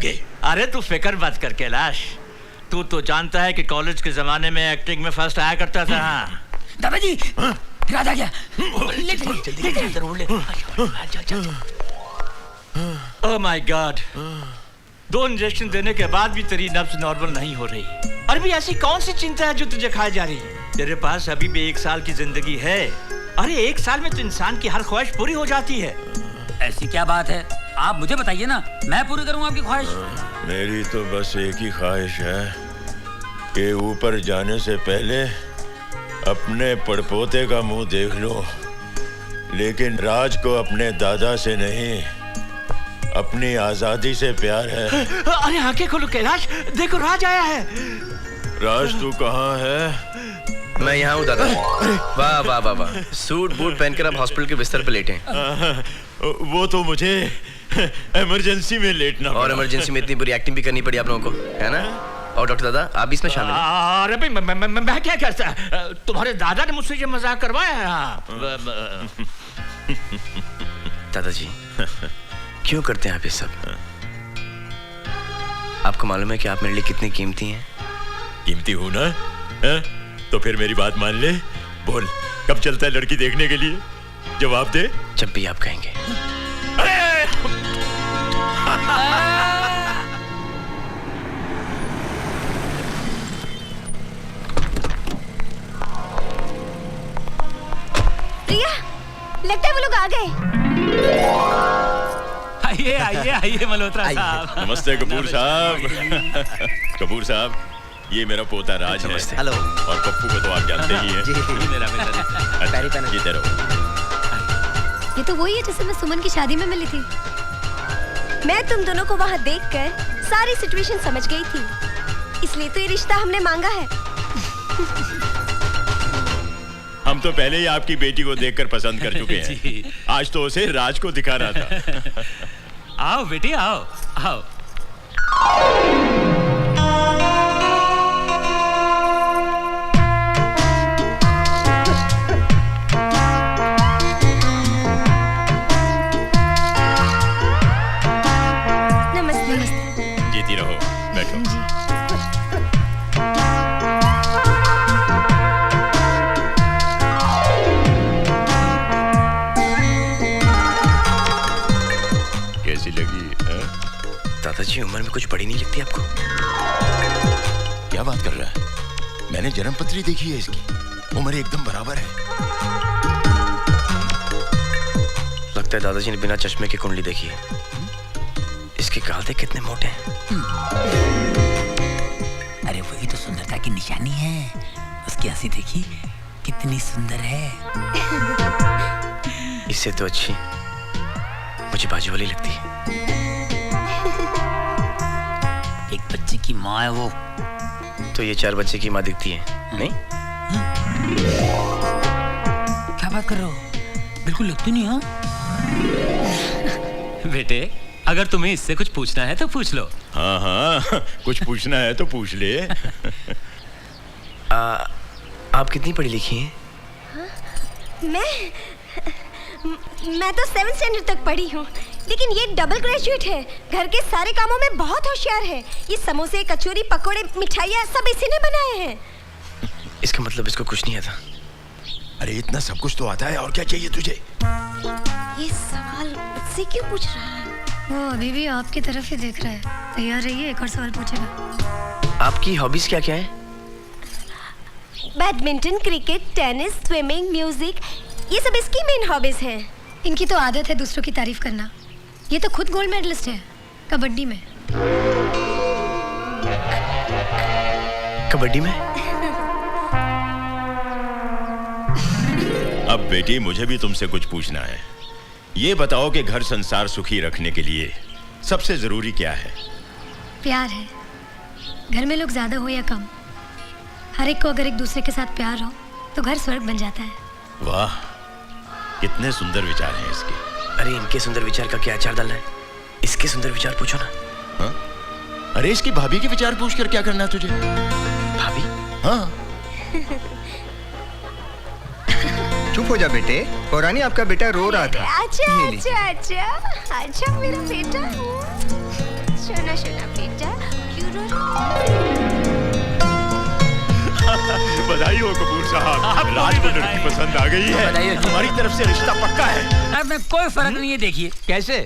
करोगे? अरे तू फिक्र मत कर कैलाश, तू तो जानता है कि कॉलेज के जमाने में एक्टिंग में फर्स्ट आया करता था। हाँ दादाजी रात आ गया। ओह माय गॉड, 2 इंजेक्शन देने के बाद भी तेरी नब्ज नॉर्मल नहीं हो रही। और भी ऐसी कौन सी चिंता है जो तुझे खाई जा रही है? तेरे पास अभी भी 1 साल की जिंदगी है। अरे 1 साल में तो इंसान की हर ख्वाहिश पूरी हो जाती है। ऐसी क्या बात है, आप मुझे बताइए ना, मैं पूरी करूंगा आपकी ख्वाहिश। मेरी तो बस एक ही ख्वाहिश है कि ऊपर जाने से पहले अपने पड़पोते का मुंह देख लो, लेकिन राज को अपने दादा से नहीं, अपनी आजादी से प्यार है। अरे आंखें खोलो कैलाश, देखो राज आया है। राज तू कहाँ है? मैं यहाँ हूँ दादा। वाह वाह वाह वाह, सूट बूट पहनकर आप हॉस्पिटल के बिस्तर पे लेटे हैं। वो तो मुझे इमरजेंसी में लेटना पड़ा। और इमरजेंसी में इतनी बुरी एक्टिंग भी करनी पड़ी आप लोगों को, है ना? और डॉक्टर दादा आप भी इसमें शामिल हैं। अरे भाई मैं क्या करता, तुम्हारे दादा ने मुझसे ये मजाक करवाया है। दादाजी क्यों करते हैं आप ये सब? आपको मालूम है कि आप मेरे लिए कितनी कीमती हैं? कीमती हूँ ना? तो फिर मेरी बात मान ले। बोल, कब चलता है लड़की देखने के लिए? जवाब दे। जब भी आप कहेंगे। अरे! प्रिया, लगता है वो लोग आ गए। आइए आइए आइए मल्होत्रा साहब। नमस्ते कपूर साहब। कपूर साहब, ये मेरा पोता राज है। हेलो। और पप्पू को तो आप जानते ही हैं। जी मेरा बेटा। ये तेरा। ये तो वही है जिसे मैं सुमन की शादी में मिली थी। मैं तुम दोनों को वहाँ देखकर सारी सिचुएशन समझ गई थी, इसलिए तो ये रिश्ता हमने मांगा है। हम तो पहले ही आपकी बेटी को देखकर पसंद कर चुके हैं। आज तो उसे राज को दिखाना था। आओ बेटी आओ आओ। जीती रहो, बैठो। कैसी लगी? दादाजी उम्र में कुछ बड़ी नहीं लगती आपको? क्या बात कर रहा है? मैंने जन्म पत्री देखी है इसकी, उम्र एकदम बराबर है। लगता है दादाजी ने बिना चश्मे की कुंडली देखी है। इसके गाल देख कितने मोटे हैं। अरे वही तो सुंदरता की निशानी है। उसकी हंसी देखी कितनी सुंदर है। इससे तो अच्छी मुझे बाजू वाली लगती है। एक बच्चे की माँ है वो। तो ये 4 बच्चे की माँ दिखती है नहीं? क्या बात कर रहे हो? बिल्कुल लगती नहीं। हाँ बेटे, अगर तुम्हें इससे कुछ पूछना है तो पूछ लो। हाँ हाँ, कुछ पूछना है तो पूछ ले। आप कितनी पढ़ी लिखी हैं? मैं तो 7th स्टैंडर्ड तक पढ़ी हूँ, लेकिन ये डबल ग्रेजुएट है। घर के सारे कामों में बहुत होशियार है। ये समोसे, कचौरी, पकोड़े, मिठाइयाँ सब इसी ने बनाए हैं। इसका मतलब इसको कुछ नहीं आता। अरे इतना सब कुछ तो आता है, और क्या चाहिए तुझे? ये सवाल मुझसे क्यों पूछ रहा है? वो अभी भी आपकी तरफ ही देख रहा है। तैयार रहिए, एक और सवाल पूछेगा। आपकी हॉबीज क्या क्या है? Badminton, cricket, tennis, swimming, music, ये सब इसकी मेन हॉबीज हैं। इनकी तो आदत है दूसरों की तारीफ करना। ये तो खुद गोल्ड मेडलिस्ट है कबड्डी में। कबड्डी में? अब बेटी, मुझे भी तुमसे कुछ पूछना है। ये बताओ कि घर संसार सुखी रखने के लिए सबसे जरूरी क्या है? प्यार है। घर में लोग ज्यादा हो या कम, हर एक को अगर एक दूसरे के साथ प्यार हो तो घर स्वर्ग बन जाता है। वाह, कितने सुंदर विचार हैं इसके। अरे इनके सुंदर विचार का क्या अचार डालना है? इसके सुंदर विचार पूछो ना। हाँ? अरे इसकी भाभी के विचार पूछकर क्या करना तुझे? भाभी? हाँ। चुप हो जा बेटे, पौरानी आपका बेटा रो रहा था। अच्छा अच्छा अच्छा अच्छा मेरा बेटा। शोना शोना बेटा क्यों रो बधाई हो कपूर साहब, राज को लड़की पसंद आ गई है। हमारी तरफ से रिश्ता पक्का है। अब में कोई फर्क नहीं है, देखिए कैसे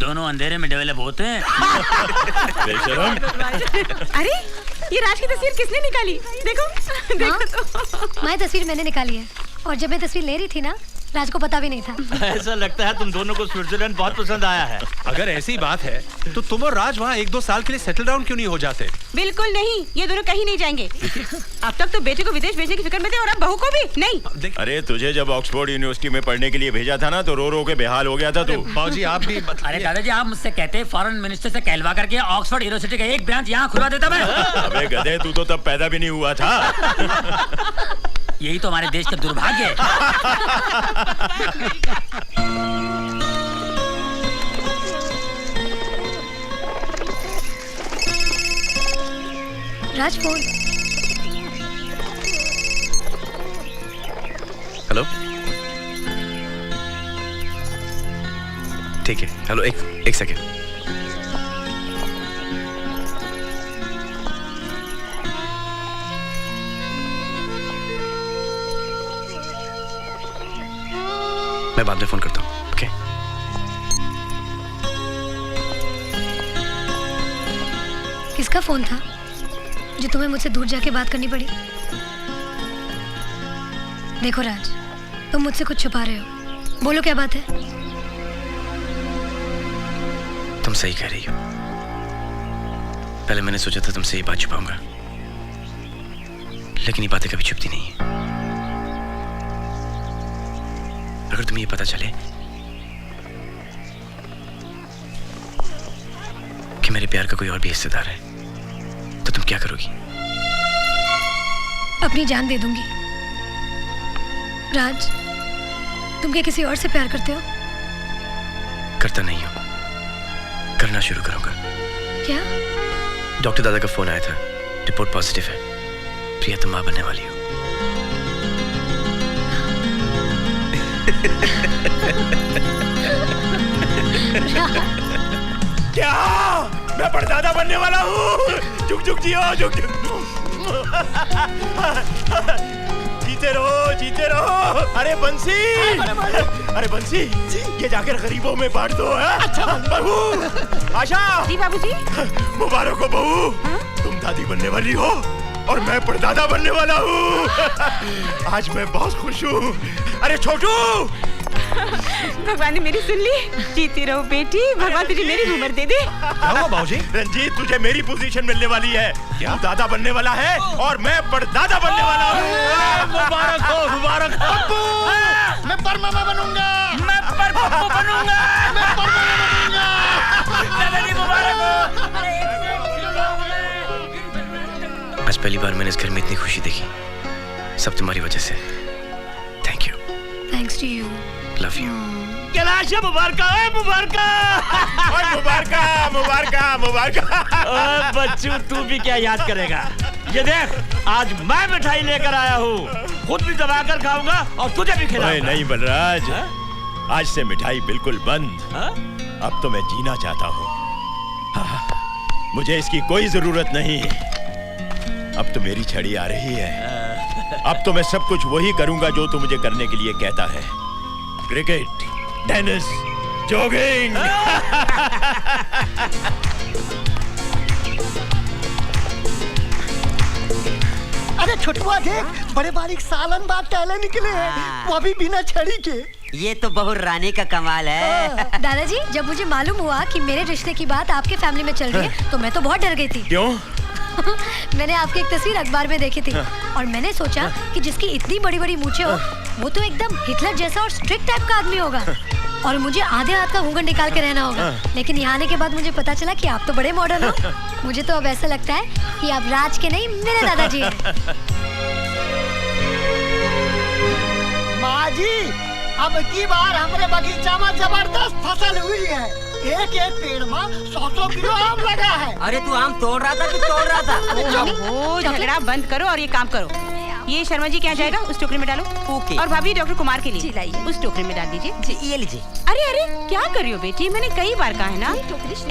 दोनों अंधेरे में डेवलप होते हैं। बेशरम। अरे ये राज की तस्वीर किसने निकाली? देखो देखो तो। मैं तस्वीर मैंने निकाली है, और जब मैं तस्वीर ले रही थी ना, राज को पता भी नहीं था। ऐसा लगता है तुम दोनों को स्विट्जरलैंड बहुत पसंद आया है। अगर ऐसी बात है तो तुम और राज वहाँ 1-2 साल के लिए सेटल डाउन क्यों नहीं हो जाते? बिल्कुल नहीं, ये दोनों कहीं नहीं जाएंगे। अब तक तो बेटे को विदेश भेजने की फिक्र में थे, और अब बहू को भी नहीं। अरे तुझे जब ऑक्सफोर्ड यूनिवर्सिटी में पढ़ने के लिए भेजा था ना, तो रो रो के बेहाल हो गया था तू। बाबूजी आप भी अरे दादाजी, आप मुझसे कहते फॉरेन मिनिस्टर से कहलवा करके ऑक्सफोर्ड यूनिवर्सिटी का एक ब्रांच यहाँ खुलवा देता मैं। अबे गधे, तू तो तब पैदा भी नहीं हुआ था। यही तो हमारे देश का दुर्भाग्य है। राज फोन। हेलो, ठीक है। हेलो, एक सेकेंड। मैं बाद में फोन करता हूँ। ओके। किसका फोन था जो तुम्हें मुझसे दूर जाके बात करनी पड़ी? देखो राज, तुम मुझसे कुछ छुपा रहे हो। बोलो क्या बात है? तुम सही कह रही हो। पहले मैंने सोचा था तुमसे ये बात छुपाऊंगा, लेकिन ये बातें कभी छुपती नहीं है। अगर तुम्हें ये पता चले कि मेरे प्यार का कोई और भी हिस्सेदार है, तो तुम क्या करोगी? अपनी जान दे दूंगी। राज, तुम क्या किसी और से प्यार करते हो? करता नहीं हूं, करना शुरू करूंगा। क्या? डॉक्टर दादा का फोन आया था, रिपोर्ट पॉजिटिव है। प्रिया, तुम मां बनने वाली हो। क्या मैं परदादा बनने वाला हूँ? झुक झुक जियो, झुक झुक। जीते रहो, जीते रहो। अरे बंसी, अरे बंसी, ये जाकर गरीबों में बांट दो। अच्छा बहू, आशा। जी बाबूजी। मुबारक हो बहू, तुम दादी बनने वाली हो और मैं परदादा बनने वाला हूँ। आज मैं बहुत खुश हूँ। अरे छोटू, भगवान ने मेरी सुन ली। जीती रहो बेटी, भगवान तुझे मेरी उम्र दे दे। क्या हुआ बाबूजी? रंजीत, तुझे मेरी पोजीशन मिलने वाली है। तू दादा बनने वाला है और मैं परदादा बनने वाला हूँ। मुबारक हो, मुबारक हो। मैं परमामा बनूंगा। मैं परपप्पू बनूंगा। मैं परमामा बनूंगा। दादाजी मुबारक हो। आज पहली बार मैंने इस घर में इतनी खुशी देखी, सब तुम्हारी वजह से। Thank you. Thanks to you. Love you. Kailash, मुबारका, मुबारका। मुबारका, मुबारका, मुबारका। बच्चू, तू भी क्या याद करेगा? ये देख, आज मैं मिठाई लेकर आया हूँ, खुद भी दबाकर खाऊंगा और तुझे भी खिलाऊंगा। नहीं बलराज, आज से मिठाई बिल्कुल बंद। अब तो मैं जीना चाहता हूँ। मुझे इसकी कोई जरूरत नहीं। अब तो मेरी छड़ी आ रही है। अब तो मैं सब कुछ वही करूंगा जो तू मुझे करने के लिए कहता है। Cricket, tennis, jogging. अरे छोटुआ देख, बड़े बारीक सालन बात टहले निकले हैं, वो भी बिना छड़ी के। ये तो बहु रानी का कमाल है। दादाजी, जब मुझे मालूम हुआ कि मेरे रिश्ते की बात आपके फैमिली में चल रही है, तो मैं तो बहुत डर गई थी। क्यों? मैंने आपकी एक तस्वीर अखबार में देखी थी और मैंने सोचा कि जिसकी इतनी बड़ी बड़ी मूछें हो, वो तो एकदम हिटलर जैसा और स्ट्रिक्ट टाइप का आदमी होगा और मुझे आधे हाथ का घूंघट निकाल के रहना होगा। लेकिन यहाँ आने के बाद मुझे पता चला कि आप तो बड़े मॉडर्न हो। मुझे तो अब ऐसा लगता है कि आप राज के नहीं, मेरे दादाजी हैं। माँ जी, अब की बार हमारे बगीचा में जबरदस्त फसल हुई है। एक एक पेड़ में 100-100 किलो आम लगा है। अरे तू आम तोड़ रहा था कि तोड़ रहा था? ओहो, झगड़ा बंद करो और ये काम करो। ये शर्मा जी क्या जाएगा, उस टोकरी में डालो। ओके। और भाभी डॉक्टर कुमार के लिए लाइए। उस टोकरी में डाल दीजिए। जी ये लीजिए। अरे अरे क्या कर रही हो बेटी, मैंने कई बार कहा है ना,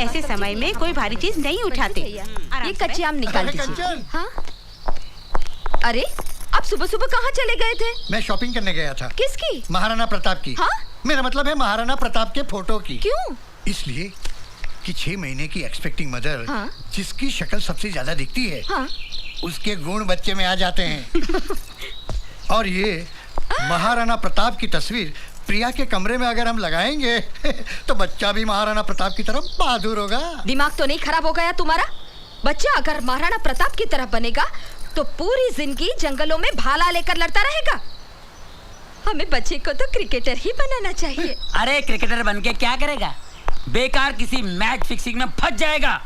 ऐसे समय में कोई भारी चीज नहीं उठाते। ये कच्चे आम निकाल अरे दीजिए। कंचन, हाँ? अरे आप सुबह सुबह कहाँ चले गए थे? मैं शॉपिंग करने गया था। किसकी? महाराणा प्रताप की। हाँ? मेरा मतलब है महाराणा प्रताप के फोटो की। क्यों? इसलिए कि 6 महीने की एक्सपेक्टिंग मदर हाँ? जिसकी शक्ल सबसे ज्यादा दिखती है, हाँ? उसके गुण बच्चे में आ जाते हैं। और ये महाराणा प्रताप की तस्वीर प्रिया के कमरे में अगर हम लगाएंगे तो बच्चा भी महाराणा प्रताप की तरफ बहादुर होगा। दिमाग तो नहीं खराब हो गया तुम्हारा? बच्चा अगर महाराणा प्रताप की तरह बनेगा तो पूरी जिंदगी जंगलों में भाला लेकर लड़ता रहेगा। हमें बच्चे को तो क्रिकेटर ही बनाना चाहिए। अरे क्रिकेटर बन के क्या करेगा, बेकार किसी मैच फिक्सिंग में फंस जाएगा।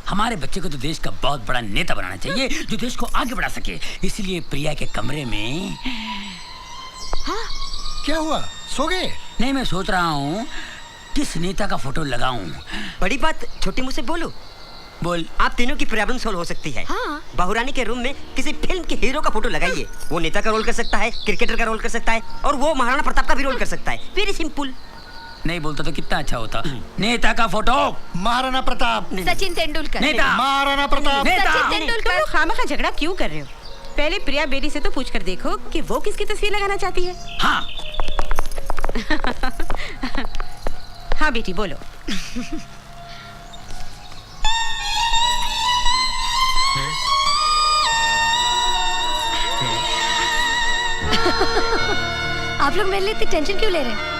हमारे बच्चे को तो देश का बहुत बड़ा नेता बनाना चाहिए जो देश को आगे बढ़ा सके। इसलिए प्रिया के कमरे में हाँ? क्या हुआ, सो गए? नहीं, मैं सोच रहा हूँ किस नेता का फोटो लगाऊं। बड़ी बात छोटी मुँह से बोलो। बोल। आप तीनों की प्रॉब्लम सॉल्व हो सकती है। हाँ। बहुरानी के रूम में किसी फिल्म के हीरो का फोटो लगाइए। वो नेता का रोल कर सकता है, क्रिकेटर का रोल कर सकता है, और वो महाराणा प्रताप का भी रोल कर सकता है। Very simple. नहीं बोलता तो कितना अच्छा होता। नेता का फोटो महाराणा प्रताप। सचिन तेंदुलकर। नेता। महाराणा प्रताप। सचिन तेंदुलकर। तुम खामखा झगड़ा क्यों कर रहे हो? पहले प्रिया बेटी से तो पूछ कर देखो कि वो किसकी तस्वीर लगाना चाहती है। हाँ। हाँ बेटी बोलो। आप लोग मेरे लिए इतनी टेंशन क्यों ले रहे हैं?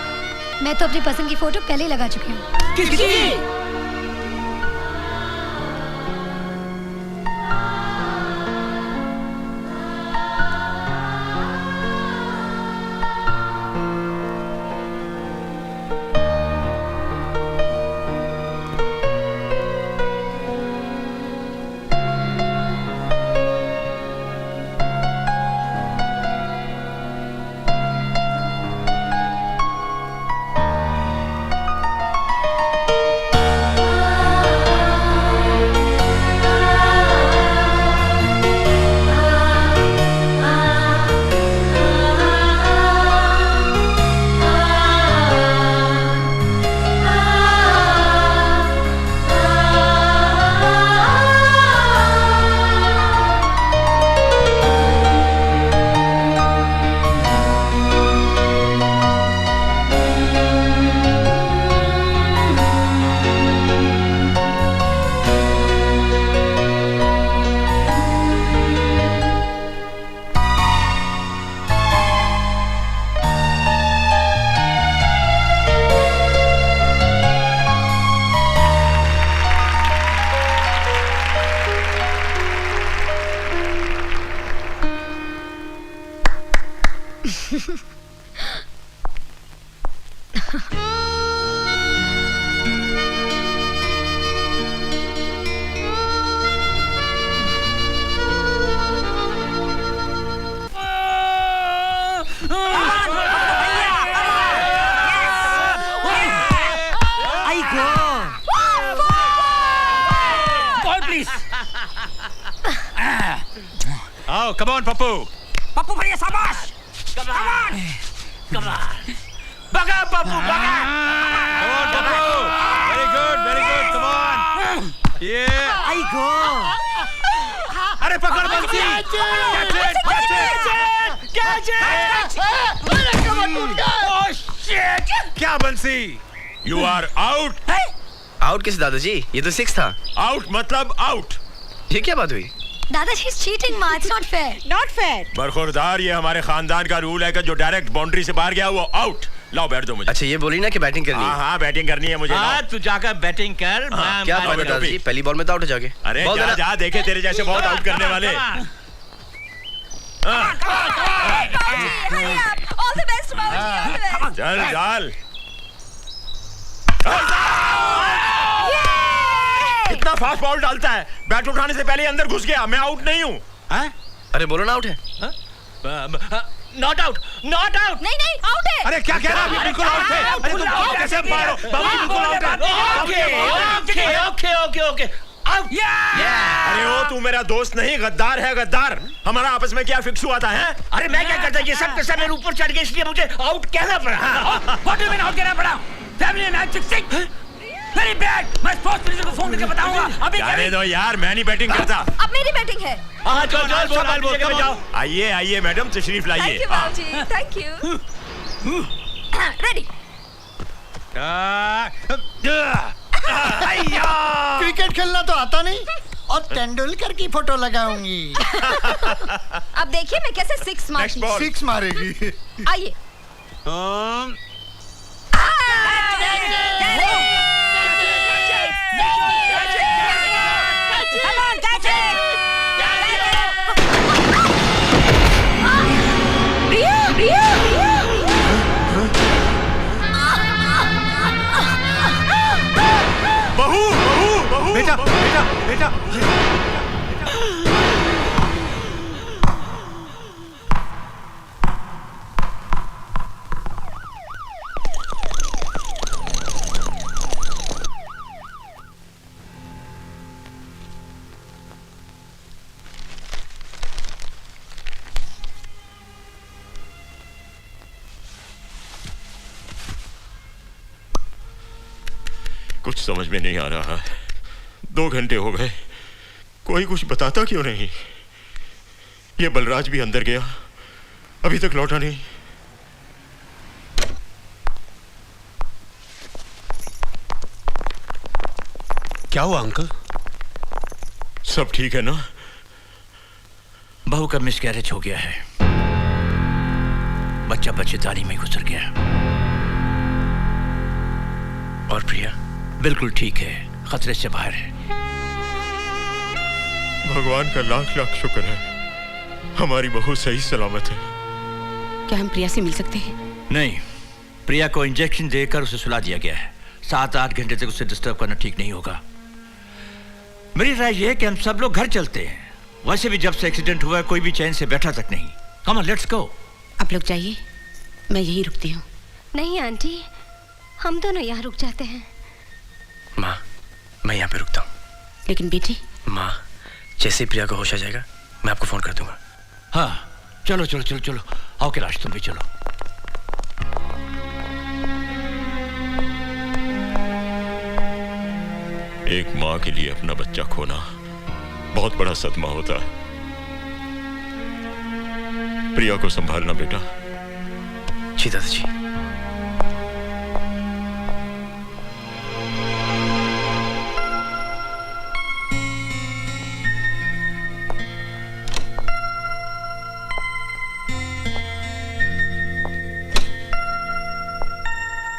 मैं तो अपनी पसंद की फोटो पहले ही लगा चुकी हूँ। किसकी? आओ, come on, पप्पू। पप्पू भैया शाबाश। Come on. Baga, Papu, baga. Come on, Pappu. Very good, come on. Yeah. आई गो। अरे पकड़ बंसी। Catch it. Oh shit! क्या बंसी? You are out. आउट किस दादाजी? ये तो 6 था। Out मतलब out. ये क्या बात हुई? दादाजी इज चीटिंग माँ, it's not fair. Not fair. बरखुरदार, ये हमारे खानदान का रूल है कि जो डायरेक्ट बाउंड्री से बाहर गया वो आउट। लाओ बैठ दो मुझे। अच्छा ये बोली ना कि बैटिंग करनी हाँ है। हाँ बैटिंग करनी है मुझे। हाँ, तू जाकर बैटिंग कर। मैं क्या मैं- कहोगे दादाजी? पहली बॉल में तो आउट हो जाओगे। अरे बॉल जा देना। जा, देखे तेरे जैसे बहुत आउट करने वाले। All the best, Babuji, all the best. चल डाल। कितना फास्ट बॉल डालता है, बैट उठाने से पहले अंदर घुस गया। मैं आउट नहीं हूँ। अरे बोलो ना आउट है। Not out, not out. नहीं नहीं, आउट है। अरे क्या कह रहा है? बिल्कुल आउट है। अरे तुम कैसे मारो? बाबूजी बिल्कुल आउट है। ओके ओके ओके ओके अरे ओ तू मेरा दोस्त नहीं, गद्दार है गद्दार। हमारा आपस में क्या फिक्स हुआ था है? अरे मैं क्या करता, ये सब मेरे ऊपर चढ़ गए इसलिए मुझे आउट कहना पड़ा। What do you mean out कहना पड़ा? Family match fixing very bad. मैं स्पोर्ट्स मिनिस्टर को फोन करके बताऊंगा अभी। जाने दो यार, मैं नहीं बैटिंग करता। अब मेरी बैटिंग है। हाँ चल जाओ। आइए आइए मैडम, तशरीफ लाइए। Thank you. रेडी। क्रिकेट खेलना तो आता नहीं और तेंदुलकर की फोटो लगाऊंगी। अब देखिए मैं कैसे सिक्स मारती हूँ। सिक्स मारेगी। आइए। बेटा बेटा बेटा कुछ समझ में नहीं आ रहा। 2 घंटे हो गए, कोई कुछ बताता क्यों नहीं? ये बलराज भी अंदर गया, अभी तक लौटा नहीं। क्या हुआ अंकल? सब ठीक है ना? बहू का मिसकैरेज हो गया है, बच्चा बच्चेदानी में गुजर गया। और प्रिया? बिल्कुल ठीक है, खतरे से बाहर है। भगवान का लाख लाख शुक्र है, हमारी बहू सही सलामत है। क्या हम प्रिया से मिल सकते हैं? नहीं, प्रिया को इंजेक्शन देकर उसे सुला दिया गया है। 7-8 घंटे तक उसे डिस्टर्ब करना ठीक नहीं होगा। मेरी राय यह है कि हम सब लोग घर चलते हैं। वैसे भी जब से एक्सीडेंट हुआ है कोई भी चैन से बैठा तक नहीं। Come on let's go. आप लोग जाइए, मैं यहीं रुकती हूँ। नहीं आंटी, हम दोनों यहाँ रुक जाते हैं। माँ, मैं यहाँ पे रुकता हूँ। लेकिन बेटी। माँ, जैसे ही प्रिया को होश आ जाएगा मैं आपको फोन कर दूंगा। हाँ चलो चलो चलो चलो, आओ कैलाश तुम भी चलो। एक माँ के लिए अपना बच्चा खोना बहुत बड़ा सदमा होता है। प्रिया को संभालना बेटा। जी दादाजी।